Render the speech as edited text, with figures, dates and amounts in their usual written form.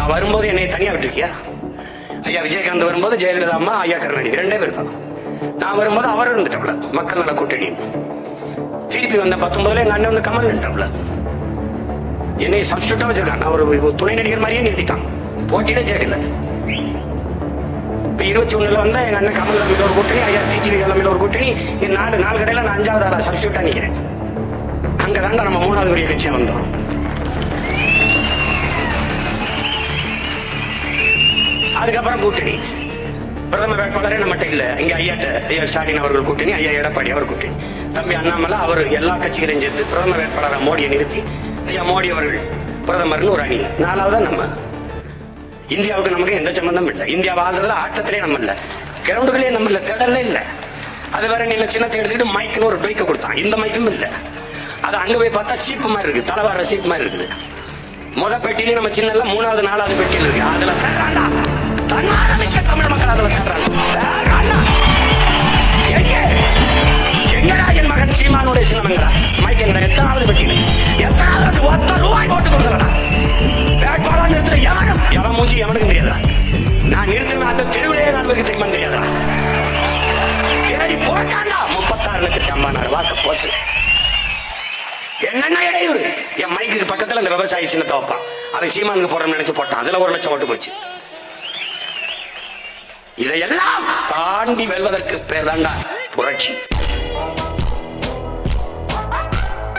நான் வரும்போது என்னை தனியா விட்டுருக்கியா? ஐயா விஜயகாந்த் வரும்போது ஜெயலலிதா அம்மா, ஐயா கருணாநிதி 2 பேர் தான். நான் வரும்போது அவர் இருந்துட்டவள மக்கள் நல கூட்டணி. திருப்பி வந்த 19 எங்க அண்ணன் வந்து கமல் நின்றவள. என்னை சப்ஸ்டியூட்டா வச்சிருக்கான். நான் ஒரு துணை நடிகர் மாதிரியே நிறுத்திட்டான். போட்டியிட ஜெயலலிதா. இப்ப 21 வந்தா எங்க அண்ணன் கமல் தலைமையில் ஒரு கூட்டணி, ஐயா டிடிவி தலைமையில் ஒரு கூட்டணி. நாலு கடையில நான் 5வது ஆளா சப்ஸ்டியூட்டா நிக்கிறேன். அங்கதாண்டா நம்ம 3வது பெரிய கட்சியா வந்தோம். அதுக்கப்புறம் கூட்டணி பிரதமர் வேட்பாளரே நம்மகிட்ட இல்ல. இங்க ஐயா ஸ்டாலின் அவர்கள் கூட்டணி, ஐயா எடப்பாடி அவர் கூட்டணி, தம்பி அண்ணாமலை அவர் எல்லா கட்சிகளையும் சேர்த்து பிரதமர் வேட்பாளராக மோடியை நிறுத்தி ஐயா மோடி அவர்கள் பிரதமர்னு ஒரு அணி. 4வது நம்ம. இந்தியாவுக்கு நமக்கு எந்த சம்பந்தம் இல்லை. இந்தியா வாழ்றதுல ஆட்டத்திலே நம்ம இல்ல, கிரவுண்டுகளே நம்ம இல்ல, திடல்ல இல்ல. அது வேற நீ சின்னத்தை எடுத்துக்கிட்டு மைக்குன்னு ஒரு பைக்க கொடுத்தான். இந்த மைக்கும் இல்ல. அது அங்க போய் பார்த்தா சீப்பு மாதிரி இருக்கு, தலைவார சீப்பு மாதிரி இருக்குது. முத பெட்டியில நம்ம சின்ன 3வது 4வது பெட்டியில் இருக்கு. அதுல தமிழ் மக்கள் அதுல எங்கடா என் மகன் சீமானுடைய சின்னமங்களா மைக் எங்கடா? எத்தனாவது பெட்டியில எத்தனாவது ₹1 போட்டு கொடுக்கலடா. வேட்பாளர் நிறுத்துற எவன் மூஞ்சி எவனுக்கு தெரியாதா? நான் நிறுத்தின அந்த தெருவிலே நான் தெரியுமா தெரியாதா? தேடி போட்டாண்டா 36,50,000 வாக்கு போட்டு. என்னென்ன இடையூறு? என் மைக்கு பக்கத்துல இந்த விவசாயி சின்னத்தை வைப்பான். அவன் சீமானுக்கு போறோம்னு நினைச்சு போட்டான். அதுல 1,00,000 ஓட்டு போச்சு. இதையெல்லாம் தாண்டி வெல்வதற்கு பேர் தாண்டா புரட்சி.